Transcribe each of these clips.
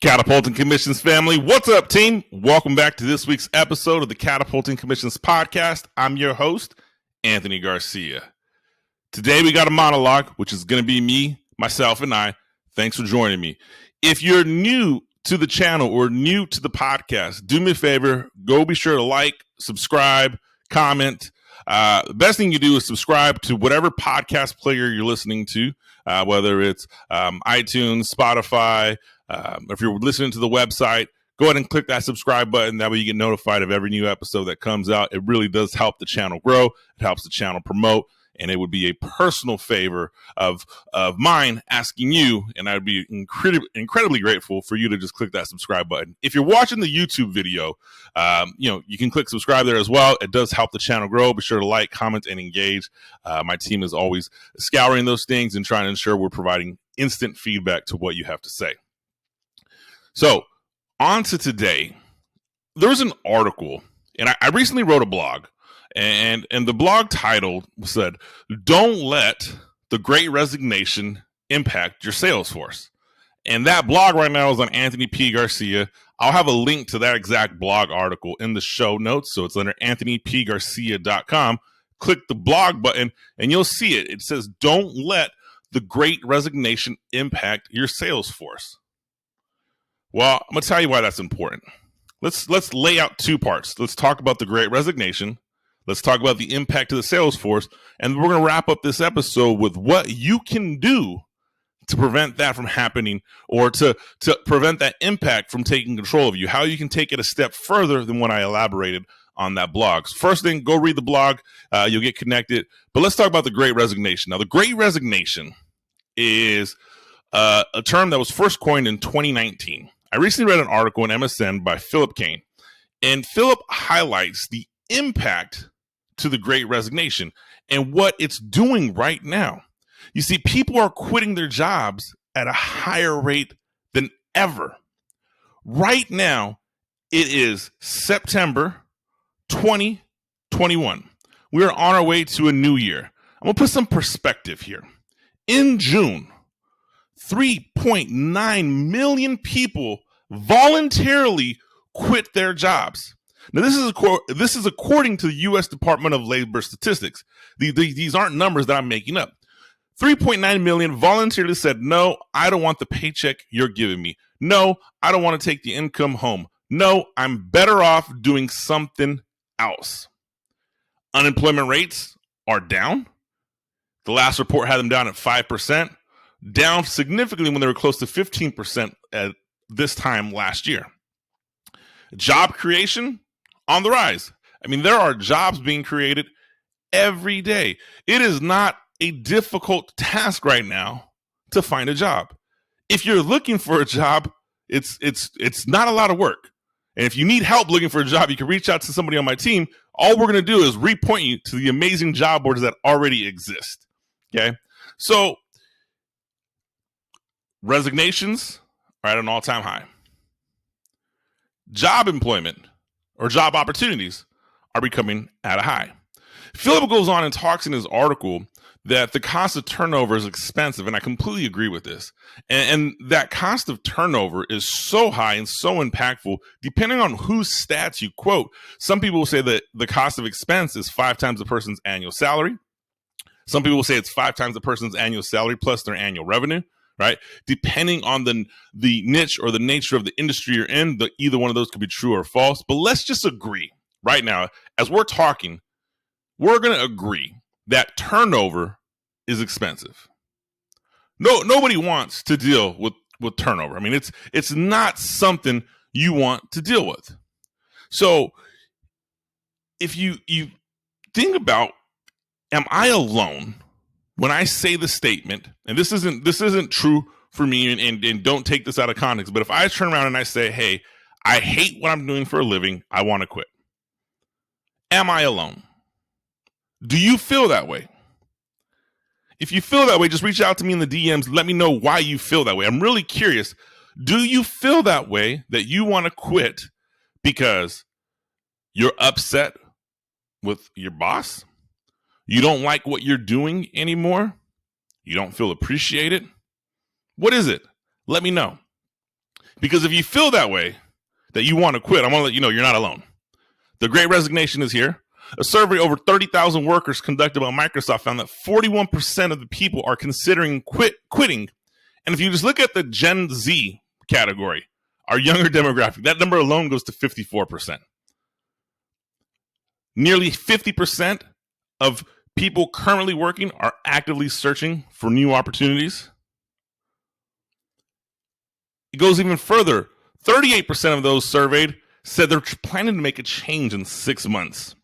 Catapulting Commissions family, what's up, team? Welcome back to this week's episode of the Catapulting Commissions podcast. I'm your host, Anthony Garcia. Today we got a monologue, which is going to be me, myself, and I. Thanks for joining me. If you're new to the channel or new to the podcast, do me a favor, go be sure to like, subscribe, comment. The best thing you do is subscribe to whatever podcast player you're listening to, whether it's iTunes, Spotify. If you're listening to the website, go ahead and click that subscribe button. That way you get notified of every new episode that comes out. It really does help the channel grow. It helps the channel promote. And it would be a personal favor of mine asking you, and I'd be incredibly grateful for you to just click that subscribe button. If you're watching the YouTube video, you can click subscribe there as well. It does help the channel grow. Be sure to like, comment, and engage. My team is always scouring those things and trying to ensure we're providing instant feedback to what you have to say. So on to today, there's an article, and I recently wrote a blog. And the blog title said, "Don't let the Great Resignation impact your Salesforce." And that blog right now is on Anthony P. Garcia. I'll have a link to that exact blog article in the show notes. So it's under anthonypgarcia.com. Click the blog button and you'll see it. It says, "Don't let the Great Resignation impact your Salesforce." Well, I'm going to tell you why that's important. Let's lay out two parts. Let's talk about the Great Resignation. Let's talk about the impact to the Salesforce, and we're going to wrap up this episode with what you can do to prevent that from happening, or to prevent that impact from taking control of you, how you can take it a step further than what I elaborated on that blog. So first thing, go read the blog. You'll get connected. But let's talk about the Great Resignation. Now, the Great Resignation is a term that was first coined in 2019. I recently read an article in MSN by Philip Kane, and Philip highlights the impact to the Great Resignation and what it's doing right now. You see, people are quitting their jobs at a higher rate than ever. Right now, it is September 2021. We are on our way to a new year. I'm going to put some perspective here. In June, 3.9 million people voluntarily quit their jobs. Now, this is according to the U.S. Department of Labor statistics. These aren't numbers that I'm making up. 3.9 million voluntarily said, "No, I don't want the paycheck you're giving me. No, I don't want to take the income home. No, I'm better off doing something else." Unemployment rates are down. The last report had them down at 5%, down significantly when they were close to 15% at this time last year. Job creation on the rise. I mean, there are jobs being created every day. It is not a difficult task right now to find a job. If you're looking for a job, it's not a lot of work. And if you need help looking for a job, you can reach out to somebody on my team. All we're going to do is repoint you to the amazing job boards that already exist. Okay? So resignations are at an all-time high. Job employment or job opportunities are becoming at a high. Philip goes on and talks in his article that the cost of turnover is expensive, and I completely agree with this. And that cost of turnover is so high and so impactful, depending on whose stats you quote. Some people will say that the cost of expense is 5 times a person's annual salary. Some people will say it's 5 times a person's annual salary plus their annual revenue. Right? Depending on the niche or the nature of the industry you're in, either one of those could be true or false. But let's just agree right now, as we're talking, we're going to agree that turnover is expensive. Nobody wants to deal with turnover. I mean, it's not something you want to deal with. So if you think about, am I alone when I say the statement, and this isn't true for me, and don't take this out of context, but if I turn around and I say, "Hey, I hate what I'm doing for a living, I want to quit," am I alone? Do you feel that way? If you feel that way, just reach out to me in the DMs. Let me know why you feel that way. I'm really curious. Do you feel that way, that you want to quit because you're upset with your boss? You don't like what you're doing anymore? You don't feel appreciated? What is it? Let me know. Because if you feel that way, that you want to quit, I want to let you know you're not alone. The Great Resignation is here. A survey over 30,000 workers conducted by Microsoft found that 41% of the people are considering quitting. And if you just look at the Gen Z category, our younger demographic, that number alone goes to 54%. Nearly 50% of people currently working are actively searching for new opportunities. It goes even further. 38% of those surveyed said they're planning to make a change in 6 months.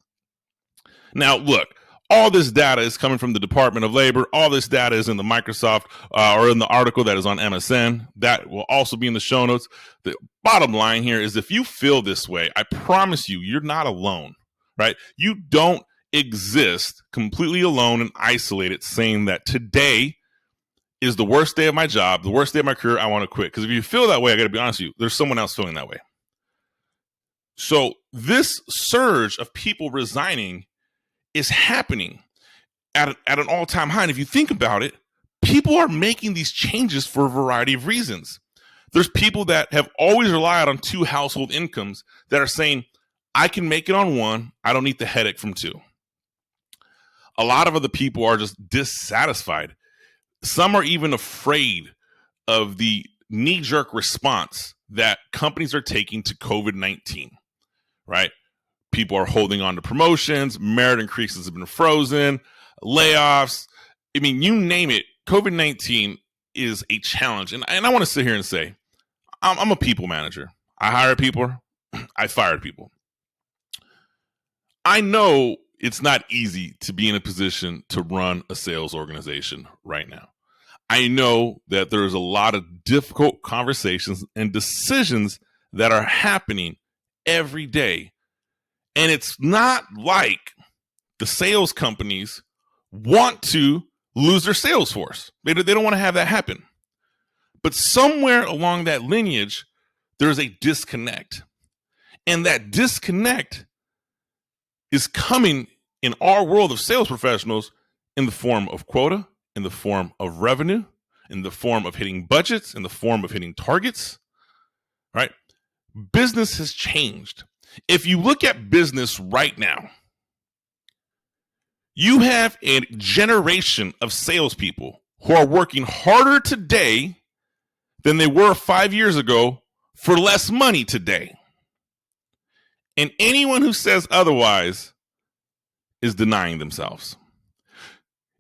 Now, look, all this data is coming from the Department of Labor. All this data is in the Microsoft or in the article that is on MSN. That will also be in the show notes. The bottom line here is if you feel this way, I promise you, you're not alone, right? You don't exist completely alone and isolated saying that today is the worst day of my job, the worst day of my career, I want to quit. Because if you feel that way, I got to be honest with you, there's someone else feeling that way. So this surge of people resigning is happening at an all-time high. And if you think about it, people are making these changes for a variety of reasons. There's people that have always relied on 2 household incomes that are saying, I can make it on 1, I don't need the headache from 2. A lot of other people are just dissatisfied. Some are even afraid of the knee-jerk response that companies are taking to COVID-19, right? People are holding on to promotions, merit increases have been frozen, layoffs. I mean, you name it, COVID-19 is a challenge. And I want to sit here and say, I'm a people manager. I hire people, I fire people. I know it's not easy to be in a position to run a sales organization right now. I know that there's a lot of difficult conversations and decisions that are happening every day. And it's not like the sales companies want to lose their sales force. They don't want to have that happen. But somewhere along that lineage, there's a disconnect. And that disconnect is coming in our world of sales professionals in the form of quota, in the form of revenue, in the form of hitting budgets, in the form of hitting targets, right? Business has changed. If you look at business right now, you have a generation of salespeople who are working harder today than they were 5 years ago for less money today. And anyone who says otherwise is denying themselves.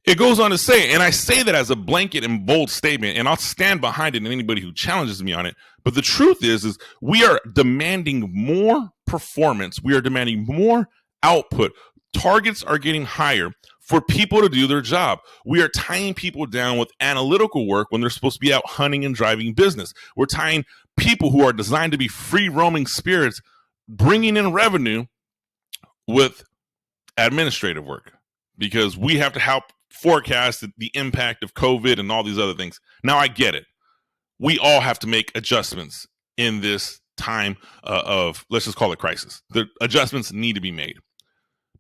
It goes on to say, and I say that as a blanket and bold statement, and I'll stand behind it and anybody who challenges me on it. But the truth is we are demanding more performance. We are demanding more output. Targets are getting higher for people to do their job. We are tying people down with analytical work when they're supposed to be out hunting and driving business. We're tying people who are designed to be free roaming spirits, bringing in revenue with administrative work because we have to help forecast the impact of COVID and all these other things. Now, I get it. We all have to make adjustments in this time of, let's just call it crisis. The adjustments need to be made.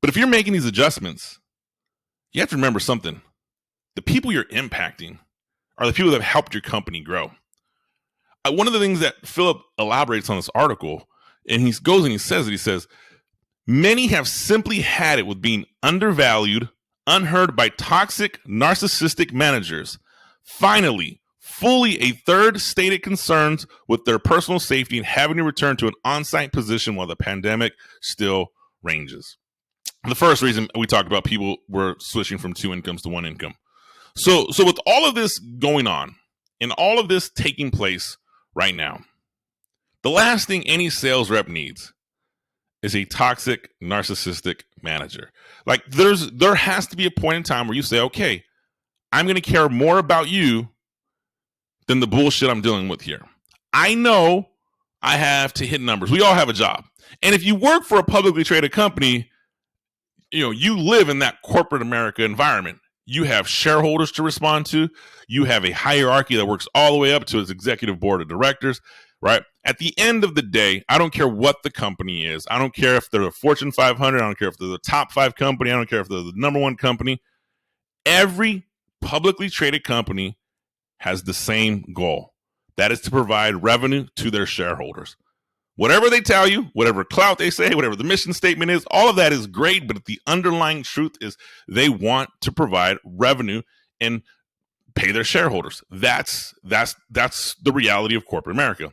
But if you're making these adjustments, you have to remember something. The people you're impacting are the people that have helped your company grow. One of the things that Philip elaborates on this article, and he goes and he says, many have simply had it with being undervalued, unheard by toxic, narcissistic managers. Finally, fully a third stated concerns with their personal safety and having to return to an on-site position while the pandemic still ranges. The first reason we talked about people were switching from 2 incomes to 1 income. So with all of this going on and all of this taking place right now, the last thing any sales rep needs is a toxic, narcissistic manager. Like there has to be a point in time where you say, okay, I'm going to care more about you than the bullshit I'm dealing with here. I know I have to hit numbers. We all have a job. And if you work for a publicly traded company, you live in that corporate America environment. You have shareholders to respond to. You have a hierarchy that works all the way up to its executive board of directors, right? At the end of the day, I don't care what the company is. I don't care if they're a Fortune 500. I don't care if they're the top 5 company. I don't care if they're the number 1 company. Every publicly traded company has the same goal. That is to provide revenue to their shareholders. Whatever they tell you, whatever clout they say, whatever the mission statement is, all of that is great, but the underlying truth is they want to provide revenue and pay their shareholders. That's the reality of corporate America.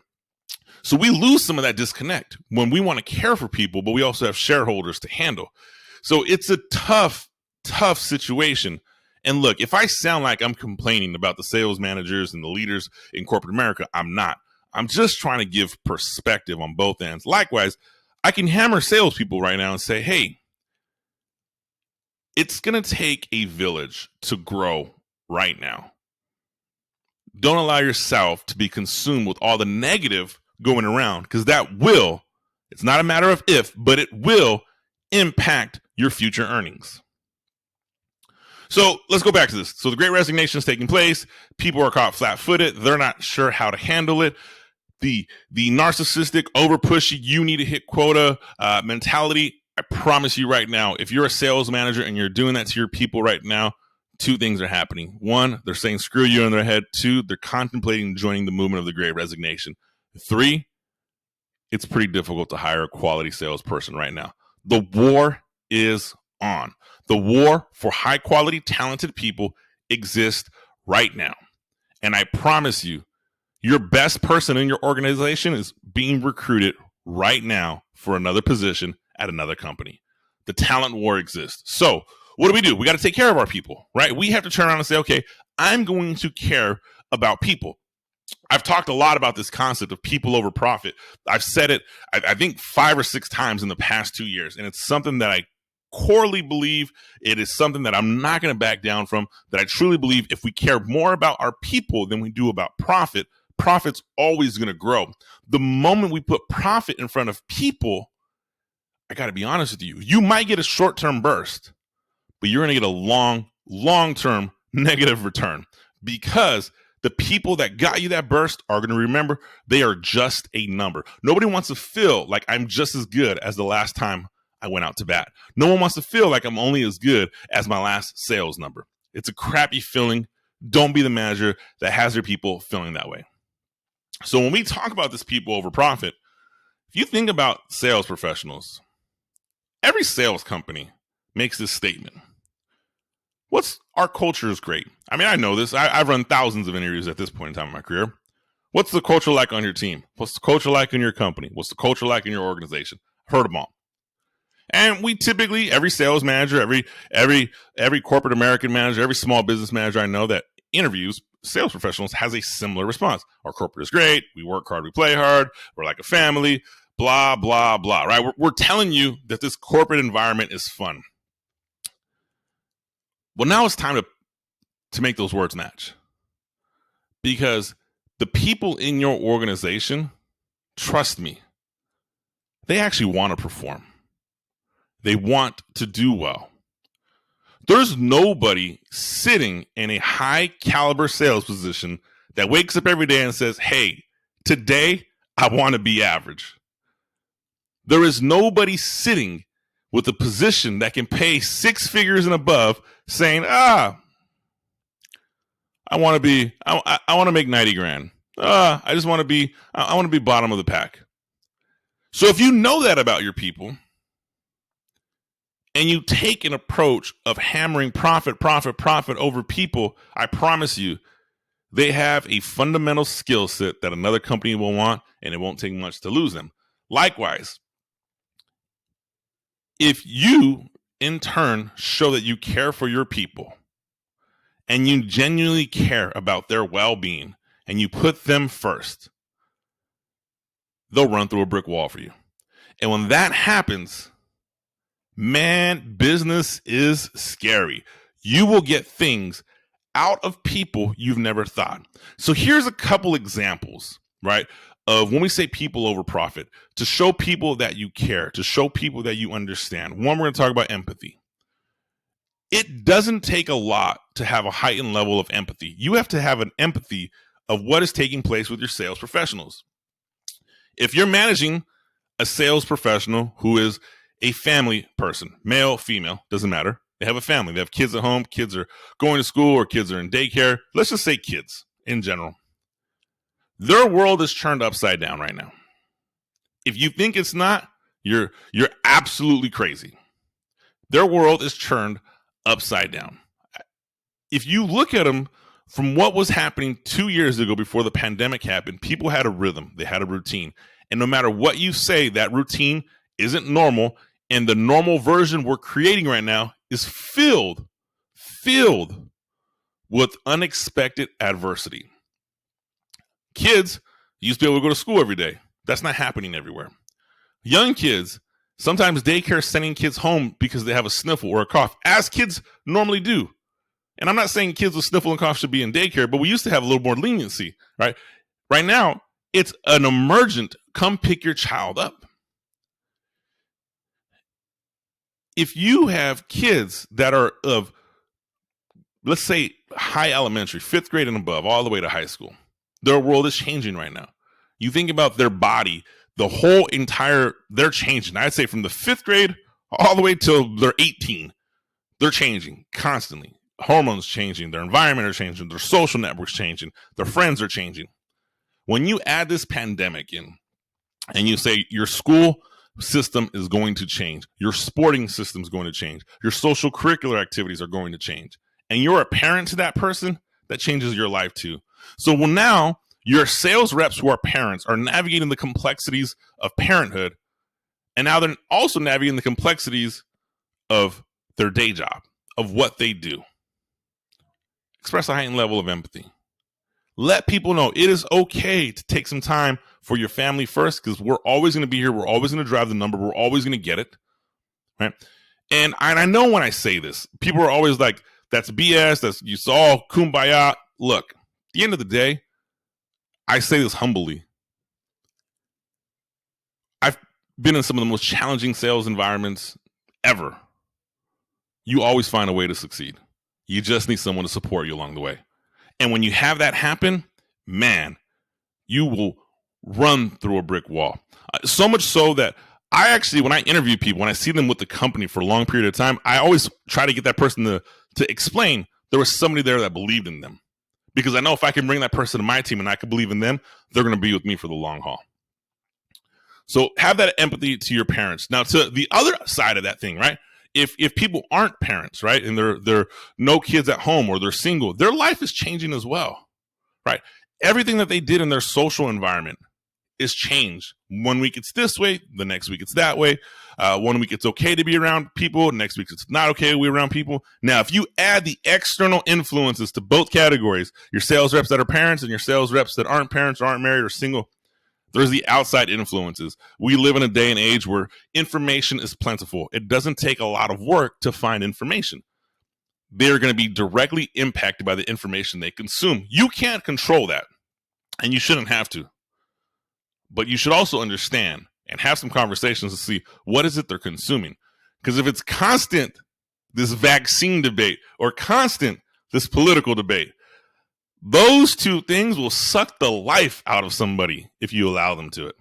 So we lose some of that disconnect when we want to care for people, but we also have shareholders to handle. So it's a tough situation. And look, if I sound like I'm complaining about the sales managers and the leaders in corporate America, I'm not. I'm just trying to give perspective on both ends. Likewise, I can hammer salespeople right now and say, hey, it's going to take a village to grow right now. Don't allow yourself to be consumed with all the negative going around, because it's not a matter of if, but it will impact your future earnings. So let's go back to this. So the Great Resignation is taking place. People are caught flat-footed. They're not sure how to handle it. The narcissistic, over-pushy, you need to hit quota mentality. I promise you right now, if you're a sales manager and you're doing that to your people right now, two things are happening. One, they're saying screw you in their head. Two, they're contemplating joining the movement of the Great Resignation. Three, it's pretty difficult to hire a quality salesperson right now. The war is on. The war for high quality, talented people exists right now. And I promise you, your best person in your organization is being recruited right now for another position at another company. The talent war exists. So what do? We got to take care of our people, right? We have to turn around and say, okay, I'm going to care about people. I've talked a lot about this concept of people over profit. I've said it, I think 5 or 6 times in the past 2 years. And it's something that I corely believe. It is something that I'm not going to back down from, that I truly believe if we care more about our people than we do about profit, profit's always going to grow. The moment we put profit in front of people, I got to be honest with you, you might get a short-term burst, but you're going to get a long-term negative return, because the people that got you that burst are going to remember they are just a number. Nobody wants to feel like I'm just as good as the last time I went out to bat. No one wants to feel like I'm only as good as my last sales number. It's a crappy feeling. Don't be the manager that has your people feeling that way. So when we talk about this people over profit, if you think about sales professionals, every sales company makes this statement. Our culture is great. I mean, I know this. I've run thousands of interviews at this point in time in my career. What's the culture like on your team? What's the culture like in your company? What's the culture like in your organization? Heard them all. And we typically, every sales manager, every corporate American manager, every small business manager I know that interviews sales professionals has a similar response. Our corporate is great. We work hard. We play hard. We're like a family. Blah, blah, blah, right? We're telling you that this corporate environment is fun. Well, now it's time to make those words match, because the people in your organization, trust me, they actually want to perform. They want to do well. There's nobody sitting in a high caliber sales position that wakes up every day and says, hey, today I want to be average. There is nobody sitting with a position that can pay 6 figures and above saying, I want to make 90 grand. I want to be bottom of the pack. So if you know that about your people, and you take an approach of hammering profit over people, I promise you, they have a fundamental skill set that another company will want, and it won't take much to lose them. Likewise, if you, in turn, show that you care for your people, and you genuinely care about their well-being, and you put them first, they'll run through a brick wall for you. And when that happens, man, business is scary. You will get things out of people you've never thought. So here's a couple examples, right, of when we say people over profit, to show people that you care, to show people that you understand. One, we're going to talk about empathy. It doesn't take a lot to have a heightened level of empathy. You have to have an empathy of what is taking place with your sales professionals. If you're managing a sales professional who is a family person, male, female, doesn't matter. They have a family. They have kids at home. Kids are going to school or kids are in daycare. Let's just say kids in general. Their world is turned upside down right now. If you think it's not, you're absolutely crazy. Their world is turned upside down. If you look at them from what was happening 2 years ago before the pandemic happened, people had a rhythm, they had a routine. And no matter what you say, that routine isn't normal. And the normal version we're creating right now is filled with unexpected adversity. Kids used to be able to go to school every day. That's not happening everywhere. Young kids, sometimes daycare is sending kids home because they have a sniffle or a cough, as kids normally do. And I'm not saying kids with sniffle and cough should be in daycare, but we used to have a little more leniency, right? Right now, it's an emergent, come pick your child up. If you have kids that are of, let's say, high elementary, 5th grade and above, all the way to high school, their world is changing right now. You think about their body, they're changing. I'd say from the 5th grade all the way till they're 18, they're changing constantly. Hormones changing, their environment are changing, their social networks changing, their friends are changing. When you add this pandemic in and you say your school system is going to change, your sporting system is going to change, your social curricular activities are going to change, and you're a parent to that person, that changes your life too. So now your sales reps who are parents are navigating the complexities of parenthood, and now they're also navigating the complexities of their day job, of what they do. Express a heightened level of empathy. Let people know it is okay to take some time for your family first, because we're always going to be here. We're always going to drive the number. We're always going to get it, right? And I know when I say this, people are always like, that's BS. You saw kumbaya. Look, at the end of the day, I say this humbly. I've been in some of the most challenging sales environments ever. You always find a way to succeed. You just need someone to support you along the way. And when you have that happen, man, you will run through a brick wall. So much so that I actually, when I interview people, when I see them with the company for a long period of time, I always try to get that person to explain there was somebody there that believed in them. Because I know if I can bring that person to my team and I can believe in them, they're going to be with me for the long haul. So have that empathy to your parents. Now, to the other side of that thing, right? If people aren't parents, right, and they're no kids at home, or they're single, their life is changing as well, right? Everything that they did in their social environment is changed. 1 week it's this way, the next week it's that way. 1 week it's okay to be around people, next week it's not okay to be around people. Now, if you add the external influences to both categories, your sales reps that are parents and your sales reps that aren't parents or aren't married or single, there's the outside influences. We live in a day and age where information is plentiful. It doesn't take a lot of work to find information. They're going to be directly impacted by the information they consume. You can't control that, and you shouldn't have to. But you should also understand and have some conversations to see what is it they're consuming. Because if it's constant, this vaccine debate, or constant, this political debate, those two things will suck the life out of somebody if you allow them to it.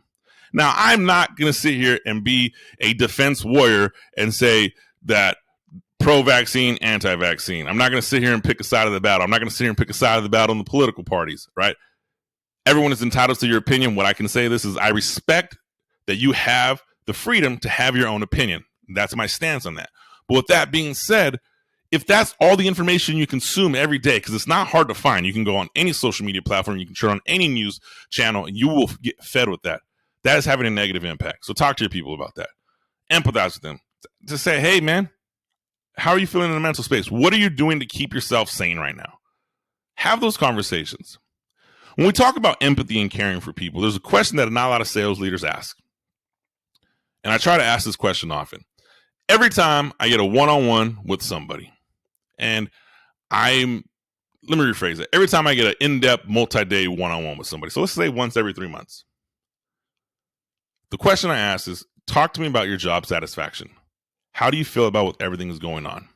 Now, I'm not going to sit here and be a defense warrior and say that pro-vaccine, anti-vaccine. I'm not going to sit here and pick a side of the battle. I'm not going to sit here and pick a side of the battle on the political parties, right? Everyone is entitled to your opinion. What I can say this is I respect that you have the freedom to have your own opinion. That's my stance on that. But with that being said, if that's all the information you consume every day, because it's not hard to find, you can go on any social media platform, you can turn on any news channel, and you will get fed with that. That is having a negative impact. So talk to your people about that. Empathize with them. To say, hey, man, how are you feeling in the mental space? What are you doing to keep yourself sane right now? Have those conversations. When we talk about empathy and caring for people, there's a question that not a lot of sales leaders ask. And I try to ask this question often. Every time I get a one-on-one with somebody, and let me rephrase it. Every time I get an in-depth multi-day one-on-one with somebody, so let's say once every 3 months, the question I ask is, talk to me about your job satisfaction. How do you feel about what everything is going on?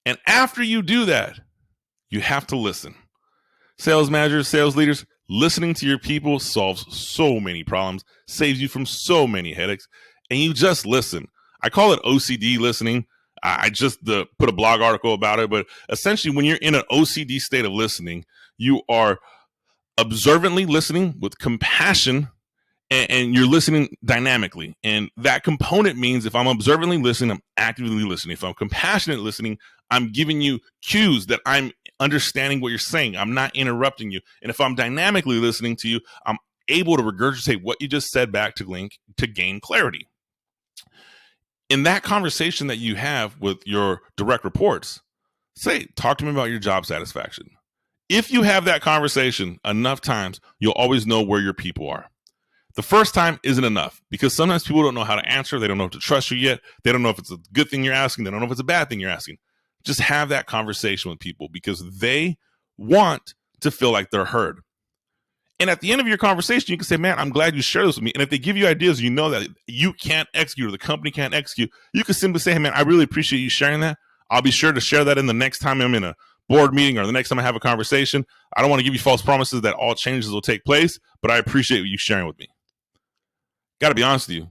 And after you do that, you have to listen. Sales managers, sales leaders, listening to your people solves so many problems, saves you from so many headaches, and you just listen. I call it OCD listening. I just put a blog article about it, but essentially when you're in an OCD state of listening, you are observantly listening with compassion, and you're listening dynamically. And that component means if I'm observantly listening, I'm actively listening. If I'm compassionate listening, I'm giving you cues that I'm understanding what you're saying. I'm not interrupting you. And if I'm dynamically listening to you, I'm able to regurgitate what you just said back to gain clarity. In that conversation that you have with your direct reports, talk to me about your job satisfaction. If you have that conversation enough times, you'll always know where your people are. The first time isn't enough because sometimes people don't know how to answer. They don't know if to trust you yet. They don't know if it's a good thing you're asking. They don't know if it's a bad thing you're asking. Just have that conversation with people because they want to feel like they're heard. And at the end of your conversation, you can say, man, I'm glad you shared this with me. And if they give you ideas, you know that you can't execute or the company can't execute, you can simply say, hey, man, I really appreciate you sharing that. I'll be sure to share that in the next time I'm in a board meeting or the next time I have a conversation. I don't want to give you false promises that all changes will take place, but I appreciate you sharing with me. Got to be honest with you.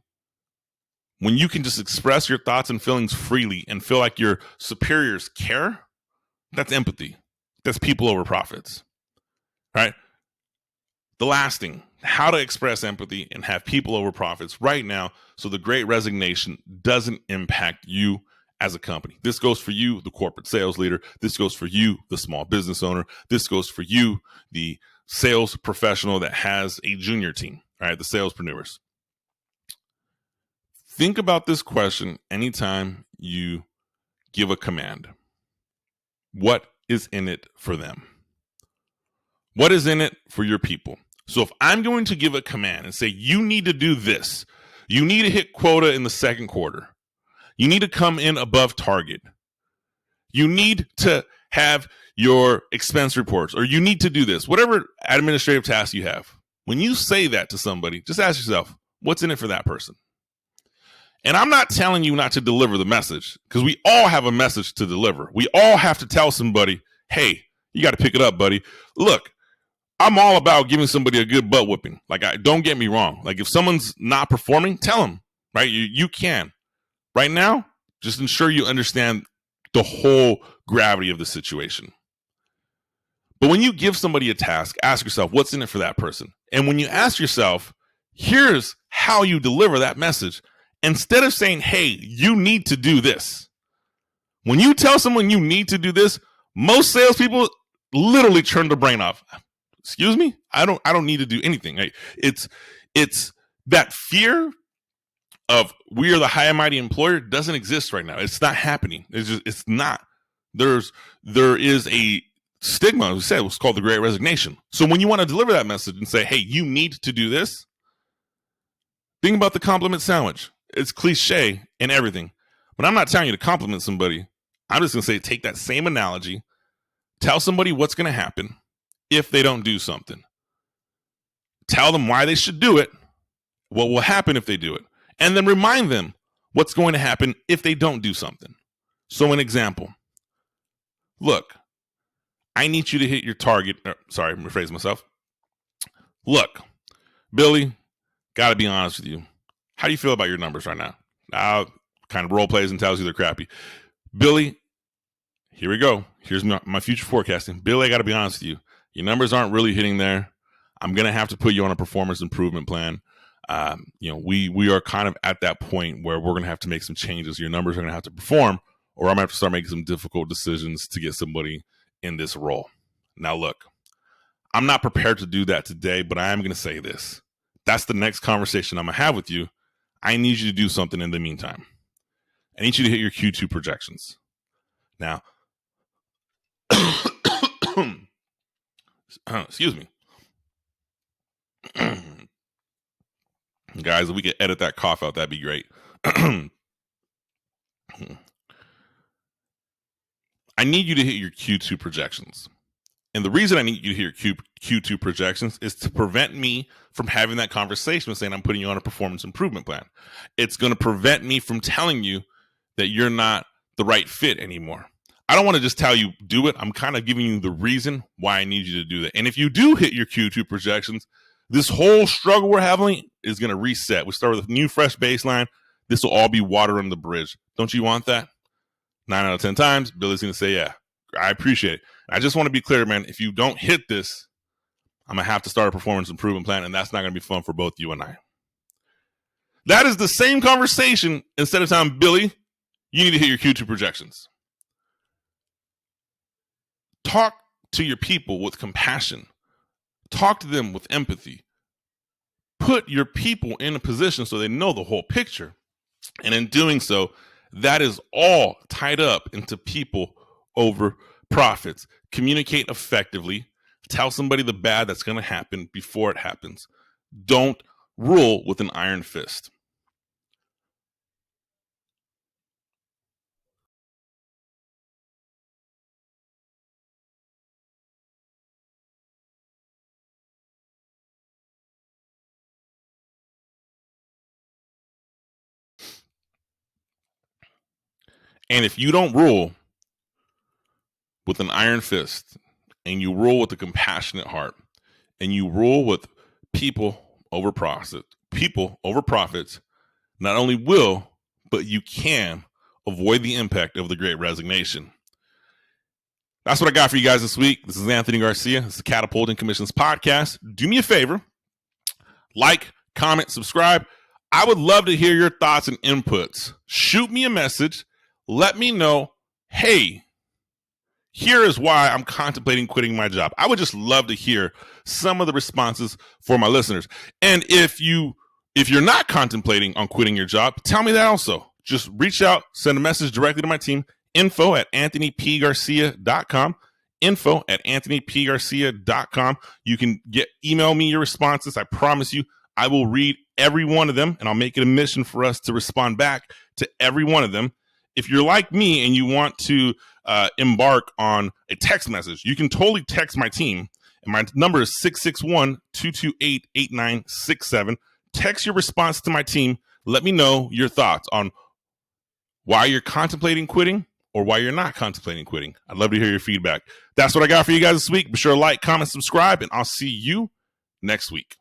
When you can just express your thoughts and feelings freely and feel like your superiors care, that's empathy. That's people over profits, right? The last thing, how to express empathy and have people over profits right now so the Great Resignation doesn't impact you as a company. This goes for you, the corporate sales leader. This goes for you, the small business owner. This goes for you, the sales professional that has a junior team, right? The salespreneurs. Think about this question anytime you give a command. What is in it for them? What is in it for your people? So if I'm going to give a command and say, you need to do this, you need to hit quota in the second quarter, you need to come in above target, you need to have your expense reports, or you need to do this, whatever administrative task you have. When you say that to somebody, just ask yourself, what's in it for that person? And I'm not telling you not to deliver the message because we all have a message to deliver. We all have to tell somebody, hey, you got to pick it up, buddy. Look, I'm all about giving somebody a good butt whipping. Don't get me wrong. Like if someone's not performing, tell them, right? You can. Right now, just ensure you understand the whole gravity of the situation. But when you give somebody a task, ask yourself, what's in it for that person? And when you ask yourself, here's how you deliver that message. Instead of saying, hey, you need to do this. When you tell someone you need to do this, most salespeople literally turn their brain off. Excuse me? I don't need to do anything. Right? It's that fear of we are the high and mighty employer doesn't exist right now. It's not happening. It's not. There is a stigma. We said it was called the Great Resignation. So when you want to deliver that message and say, hey, you need to do this, think about the compliment sandwich. It's cliche and everything, but I'm not telling you to compliment somebody. I'm just going to say, take that same analogy, tell somebody what's going to happen if they don't do something. Tell them why they should do it, what will happen if they do it, and then remind them what's going to happen if they don't do something. So an example, look, I need you to hit your target. Sorry, I'm rephrasing myself. Look, Billy, got to be honest with you. How do you feel about your numbers right now? Now, kind of role plays and tells you they're crappy. Billy, here we go. Here's my future forecasting. Billy, I got to be honest with you. Your numbers aren't really hitting there. I'm going to have to put you on a performance improvement plan. We are kind of at that point where we're going to have to make some changes. Your numbers are going to have to perform, or I'm going to have to start making some difficult decisions to get somebody in this role. Now, look, I'm not prepared to do that today, but I am going to say this. That's the next conversation I'm going to have with you. I need you to do something in the meantime. I need you to hit your Q2 projections. Now, excuse me. Guys, if we could edit that cough out, that'd be great. I need you to hit your Q2 projections. And the reason I need you to hit your Q2 projections is to prevent me from having that conversation with saying I'm putting you on a performance improvement plan. It's going to prevent me from telling you that you're not the right fit anymore. I don't want to just tell you do it. I'm kind of giving you the reason why I need you to do that. And if you do hit your Q2 projections, this whole struggle we're having is going to reset. We start with a new, fresh baseline. This will all be water under the bridge. Don't you want that? 9 out of 10 times, Billy's going to say, yeah, I appreciate it. I just want to be clear, man. If you don't hit this, I'm going to have to start a performance improvement plan, and that's not going to be fun for both you and I. That is the same conversation instead of telling Billy, you need to hit your Q2 projections. Talk to your people with compassion. Talk to them with empathy. Put your people in a position so they know the whole picture. And in doing so, that is all tied up into people over profits. Communicate effectively. Tell somebody the bad that's going to happen before it happens. Don't rule with an iron fist. And if you don't rule with an iron fist, and you rule with a compassionate heart, and you rule with people over profits, not only will, but you can avoid the impact of the Great Resignation. That's what I got for you guys this week. This is Anthony Garcia. This is the Catapulting Commissions podcast. Do me a favor, like, comment, subscribe. I would love to hear your thoughts and inputs. Shoot me a message. Let me know, hey, here is why I'm contemplating quitting my job. I would just love to hear some of the responses for my listeners. And if you're not contemplating on quitting your job, tell me that also. Just reach out, send a message directly to my team, info@anthonypgarcia.com, info@anthonypgarcia.com. You can email me your responses. I promise you, I will read every one of them, and I'll make it a mission for us to respond back to every one of them. If you're like me and you want to embark on a text message, you can totally text my team. And my number is 661-228-8967. Text your response to my team. Let me know your thoughts on why you're contemplating quitting or why you're not contemplating quitting. I'd love to hear your feedback. That's what I got for you guys this week. Be sure to like, comment, subscribe, and I'll see you next week.